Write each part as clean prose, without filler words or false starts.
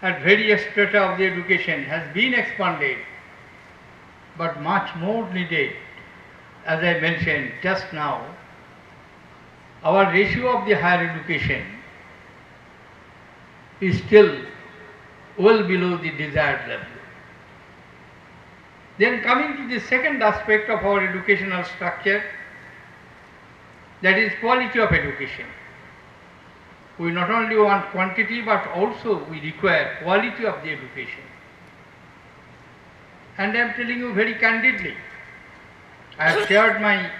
at various strata of the education has been expanded, but much more needed. As I mentioned just now, our ratio of the higher education is still well below the desired level. Then coming to the second aspect of our educational structure, that is quality of education. We not only want quantity but also we require quality of the education. And I am telling you very candidly, I have shared my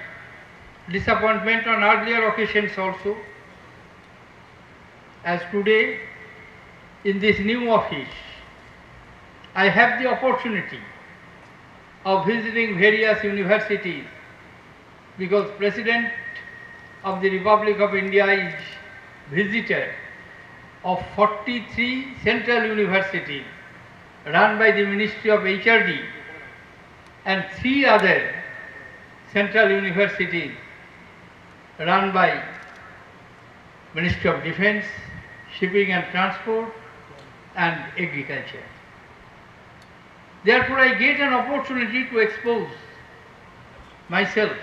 disappointment on earlier occasions also. As today, in this new office, I have the opportunity of visiting various universities because President of the Republic of India is visitor of 43 central universities run by the Ministry of HRD and 3 other central universities run by Ministry of Defence, Shipping and Transport and Agriculture. Therefore, I get an opportunity to expose myself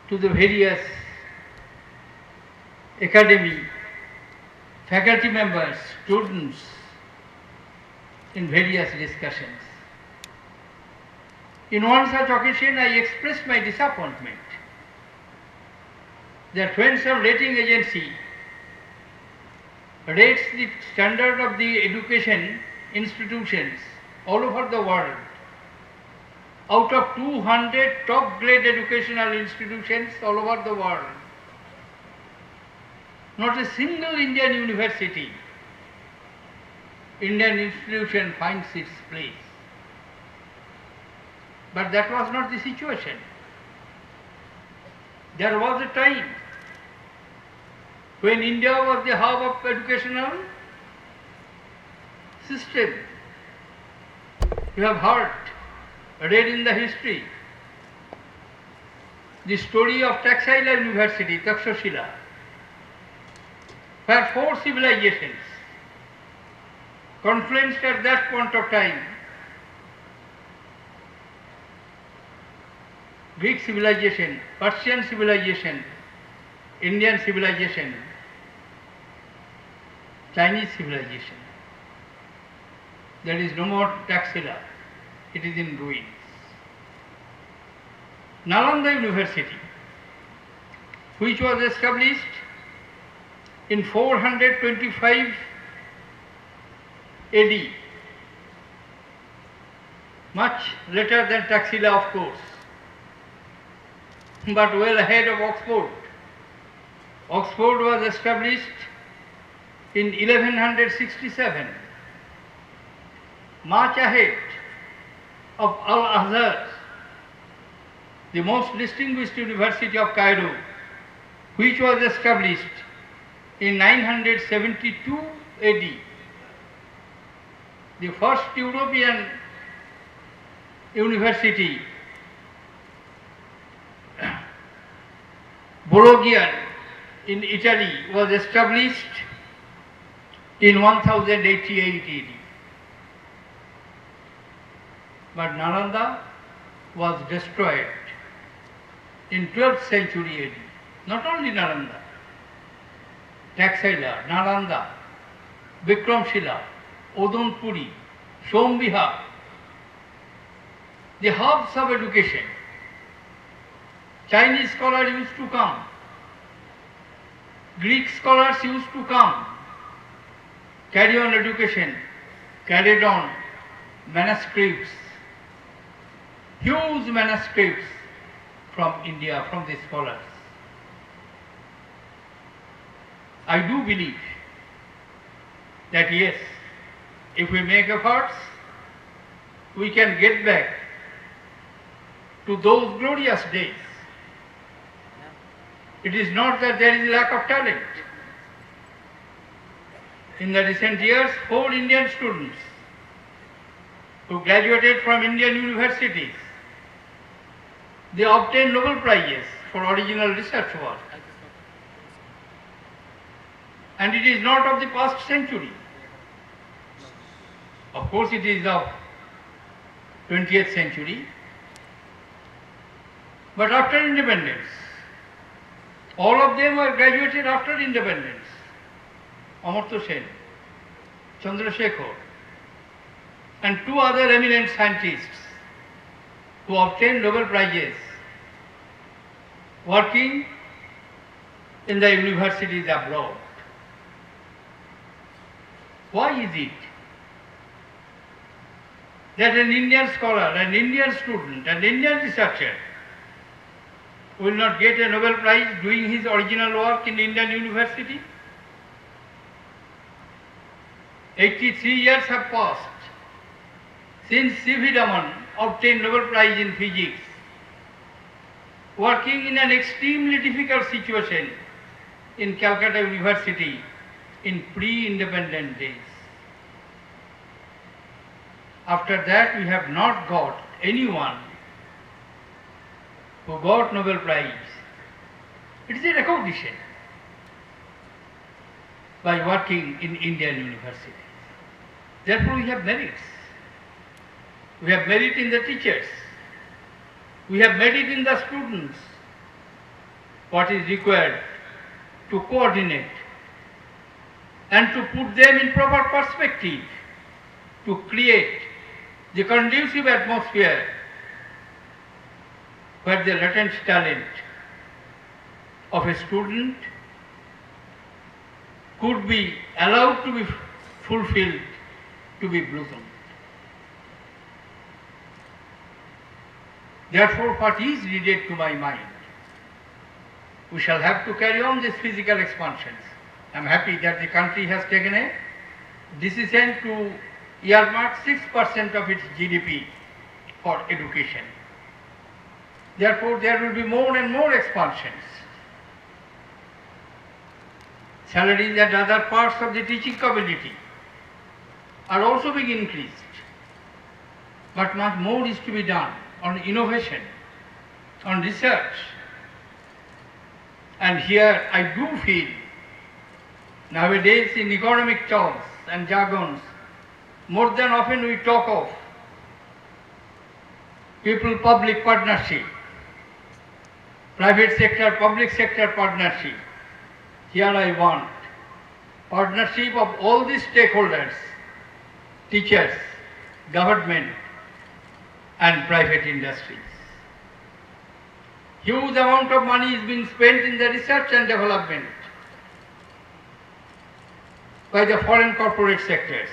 to the various academy, faculty members, students in various discussions. In one such occasion, I expressed my disappointment that when some rating agency rates the standard of the education institutions all over the world, out of 200 top grade educational institutions all over the world, not a single Indian university, Indian institution finds its place. But that was not the situation. There was a time when India was the hub of educational system. You have heard, read in the history, the story of Taxila University, Takshashila, where 4 civilizations confluenced at that point of time. Greek civilization, Persian civilization, Indian civilization, Chinese civilization. There is no more Taxila, it is in ruins. Nalanda University, which was established in 425 AD, much later than Taxila, of course, but well ahead of Oxford. Oxford was established in 1167, much ahead of Al-Azhar, the most distinguished university of Cairo, which was established in 972 AD. The first European university, Bologna in Italy, was established in 1088 AD. But Nalanda was destroyed in 12th century AD. Not only Nalanda, Taxila, Nalanda, Vikramshila, Odonpuri, Sombiha, the hubs of education. Chinese scholars used to come, Greek scholars used to come, carry on education, carried on manuscripts, huge manuscripts from India, from the scholars. I do believe that yes, if we make efforts, we can get back to those glorious days. It is not that there is a lack of talent. In the recent years, 4 Indian students who graduated from Indian universities, they obtained Nobel Prizes for original research work. and it is not of the past century. Of course, it is of 20th century, but after independence. All of them were graduated after independence. Amartya Sen, Chandrasekhar, and two other eminent scientists who obtained Nobel Prizes working in the universities abroad. Why is it that an Indian scholar, an Indian student, an Indian researcher will not get a Nobel Prize doing his original work in Indian university? 83 years have passed since C.V. Raman obtained Nobel Prize in Physics, working in an extremely difficult situation in Calcutta University in pre-independent days. After that, we have not got anyone who got Nobel Prize. It is a recognition by working in Indian universities. Therefore, we have merits. We have merit in the teachers. We have merit in the students. What is required to coordinate and to put them in proper perspective, to create the conducive atmosphere where the latent talent of a student could be allowed to be fulfilled, to be blossomed. Therefore, what is needed to my mind? We shall have to carry on these physical expansions. I am happy that the country has taken a decision to earmark 6% of its GDP for education. Therefore, there will be more and more expansions. Salaries at other parts of the teaching community are also being increased. But much more is to be done on innovation, on research. And here I do feel nowadays in economic terms and jargons, more than often we talk of people-public partnership, private sector, public sector partnership. Here I want partnership of all the stakeholders, teachers, government and private industries. Huge amount of money is being spent in the research and development by the foreign corporate sectors.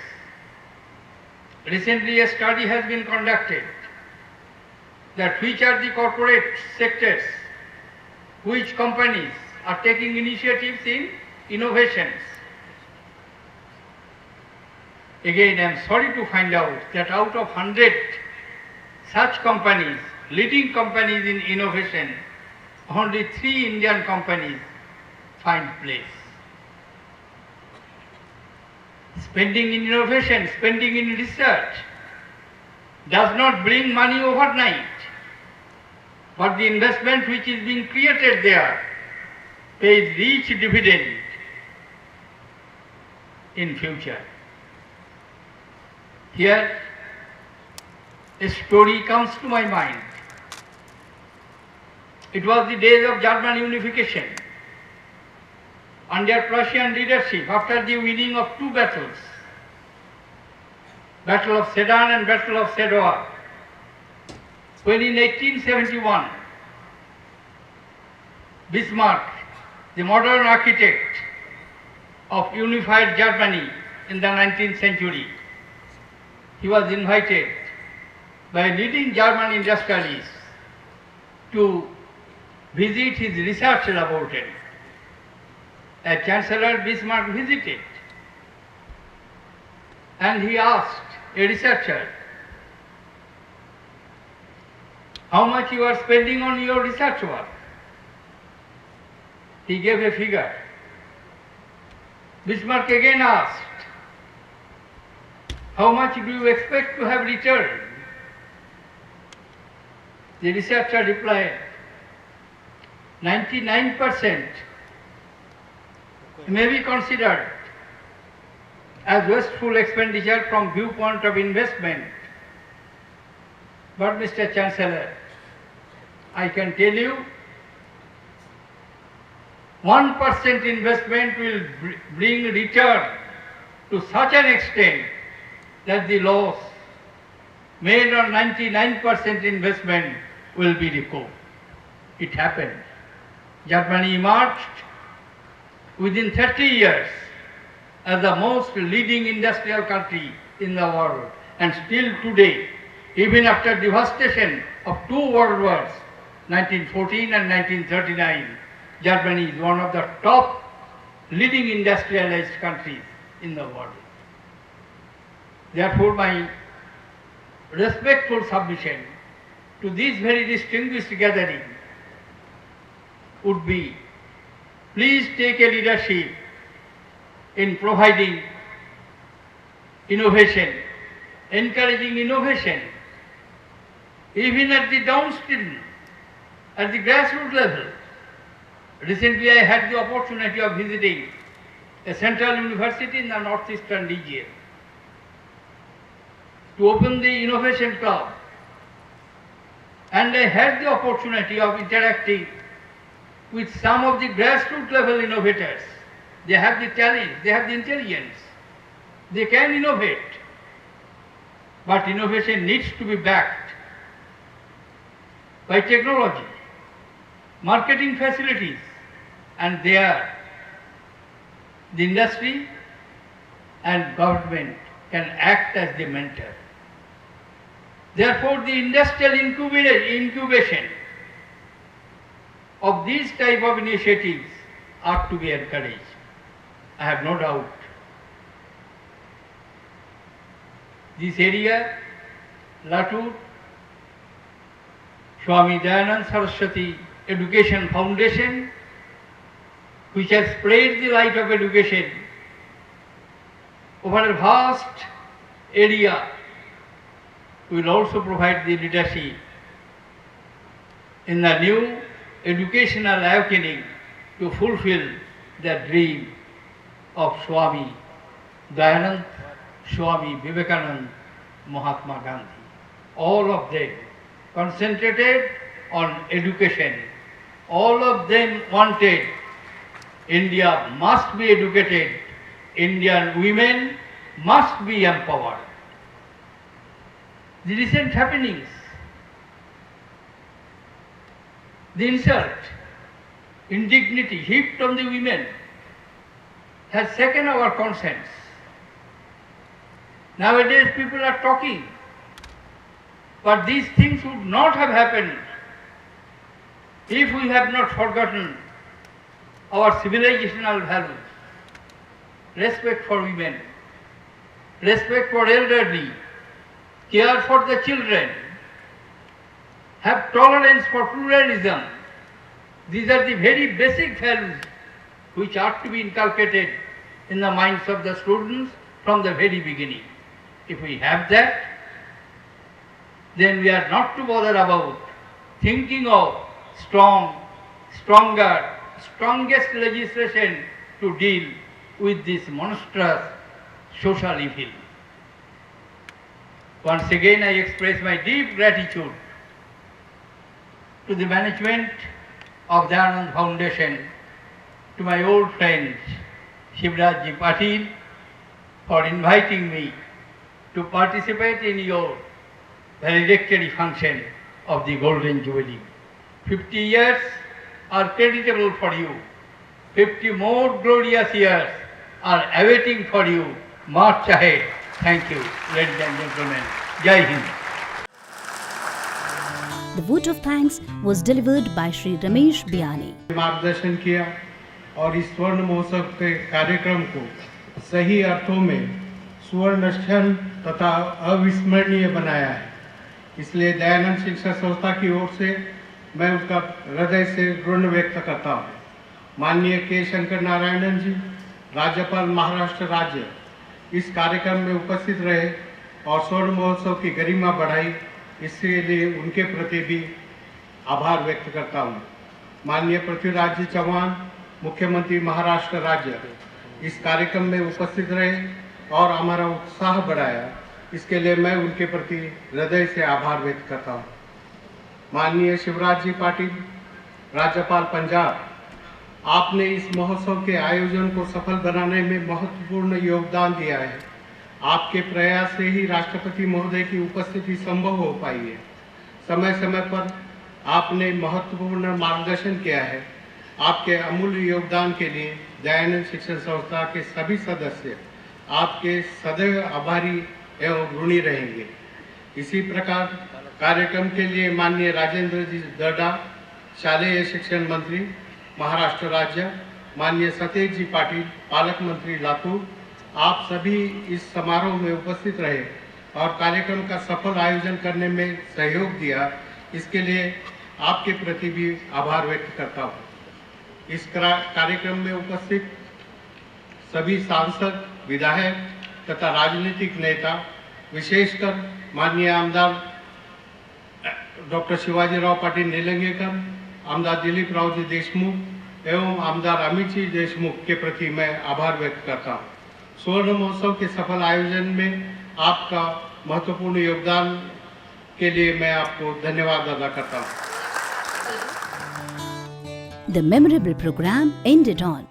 Recently a study has been conducted that which are the corporate sectors, which companies are taking initiatives in innovations. Again, I am sorry to find out that out of 100 such companies, leading companies in innovation, only 3 Indian companies find place. Spending in innovation, spending in research does not bring money overnight, but the investment which is being created there pays rich dividend in future. Here a story comes to my mind. It was the days of German unification. Under Prussian leadership, after the winning of 2 battles, Battle of Sedan and Battle of Sadowa, when in 1871, Bismarck, the modern architect of unified Germany in the 19th century, he was invited by leading German industrialists to visit his research laboratory. A Chancellor Bismarck visited and he asked a researcher, how much you are spending on your research work? He gave a figure. Bismarck again asked, how much do you expect to have returned? The researcher replied, 99% may be considered as wasteful expenditure from viewpoint of investment. But Mr. Chancellor, I can tell you 1% investment will bring return to such an extent that the loss made on 99% investment will be recouped. It happened. Germany emerged within 30 years as the most leading industrial country in the world, and still today, even after devastation of two world wars, 1914 and 1939, Germany is one of the top leading industrialized countries in the world. Therefore, my respectful submission to this very distinguished gathering would be, please take a leadership in providing innovation, encouraging innovation, even at the downstream, at the grassroots level. Recently I had the opportunity of visiting a central university in the northeastern region to open the Innovation Club, and I had the opportunity of interacting with some of the grassroots level innovators. They have the talent, they have the intelligence, they can innovate, but innovation needs to be backed by technology, marketing facilities, and there the industry and government can act as the mentor. Therefore, the industrial incubation of these type of initiatives are to be encouraged. I have no doubt. This area, Latur, Swami Dayanand Saraswati Education Foundation, which has spread the light of education over a vast area, will also provide the leadership in the new educational awakening to fulfill the dream of Swami Dayanand, Swami Vivekananda, Mahatma Gandhi. All of them concentrated on education. All of them wanted India must be educated, Indian women must be empowered. The recent happenings, the insult, indignity heaped on the women has shaken our conscience. Nowadays people are talking, but these things would not have happened if we have not forgotten our civilizational values, respect for women, respect for elderly, care for the children, have tolerance for pluralism. These are the very basic values which are to be inculcated in the minds of the students from the very beginning. If we have that, then we are not to bother about thinking of strongest legislation to deal with this monstrous social evil. Once again, I express my deep gratitude to the management of the Dayanand Foundation, to my old friend Shivraj Patil for inviting me to participate in your valedictory function of the Golden Jubilee. 50 years are creditable for you. 50 more glorious years are awaiting for you. March ahead. Thank you, ladies and gentlemen. Jai Hind. The vote of thanks was delivered by Shri Ramesh Biyani. मार्गदर्शन किया और इस स्वर्ण महोत्सव के कार्यक्रम को सही अर्थों में स्वर्ण क्षण तथा अविस्मरणीय बनाया है। इसलिए दयानंद शिक्षा संस्था की ओर से मैं उनका हृदय से ऋण व्यक्त करता हूँ। माननीय के शंकर नारायणन जी, राज्यपाल महाराष्ट्र राज्य, इस कार्यक्रम में उपस्थित रहे और स्वर्ण महोत्सव की गरिमा बढ़ाई, इसके लिए उनके प्रति भी आभार व्यक्त करता हूँ। माननीय पृथ्वीराज जी चौहान, मुख्यमंत्री महाराष्ट्र राज्य इस कार्यक्रम में उपस्थित रहे और हमारा उत्साह बढ़ाया, इसके लिए मैं उनके प्रति हृदय से आभार व्यक्त करता हूँ। माननीय शिवराज जी पाटिल, राज्यपाल पंजाब, आपने इस महोत्सव के आयोजन को सफल बनाने में महत्वपूर्ण योगदान दिया है। आपके प्रयास से ही राष्ट्रपति महोदय की उपस्थिति संभव हो पाई है। समय समय पर आपने महत्वपूर्ण मार्गदर्शन किया है। आपके अमूल्य योगदान के लिए दयानंद शिक्षण संस्था के सभी सदस्य आपके सदैव आभारी एवं ऋणी रहेंगे। इसी प्रकार कार्यक्रम के लिए माननीय राजेंद्र जी दर्डा, शालेय शिक्षण मंत्री महाराष्ट्र राज्य, माननीय सतेज जी पाटिल, पालक मंत्री लातूर, आप सभी इस समारोह में उपस्थित रहे और कार्यक्रम का सफल आयोजन करने में सहयोग दिया, इसके लिए आपके प्रति भी आभार व्यक्त करता हूँ। इस कार्यक्रम में उपस्थित सभी सांसद, विधायक तथा राजनीतिक नेता, विशेषकर माननीय आमदार डॉक्टर शिवाजीराव पाटिल निलंगेकर, आमदार दिलीप रावजी देशमुख एवं आमदार अमित जी देशमुख के प्रति मैं आभार व्यक्त करता हूँ। स्वर्ण महोत्सव के सफल आयोजन में आपका महत्वपूर्ण योगदान के लिए मैं आपको धन्यवाद अदा करता हूँ। The memorable program ended on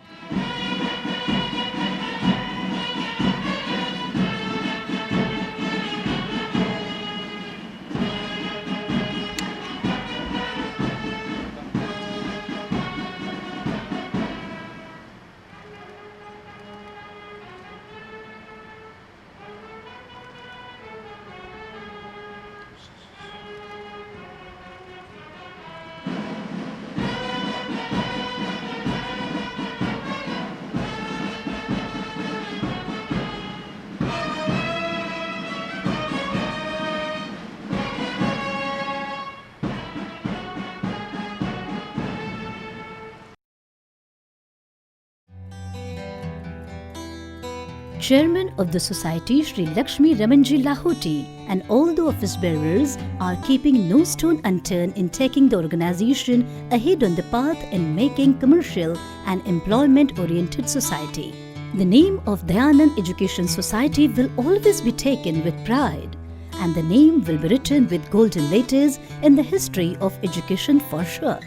Chairman of the Society Shri Lakshmi Ramanji Lahoti and all the office bearers are keeping no stone unturned in taking the organization ahead on the path in making commercial and employment-oriented society. The name of Dayanand Education Society will always be taken with pride, and the name will be written with golden letters in the history of education for sure.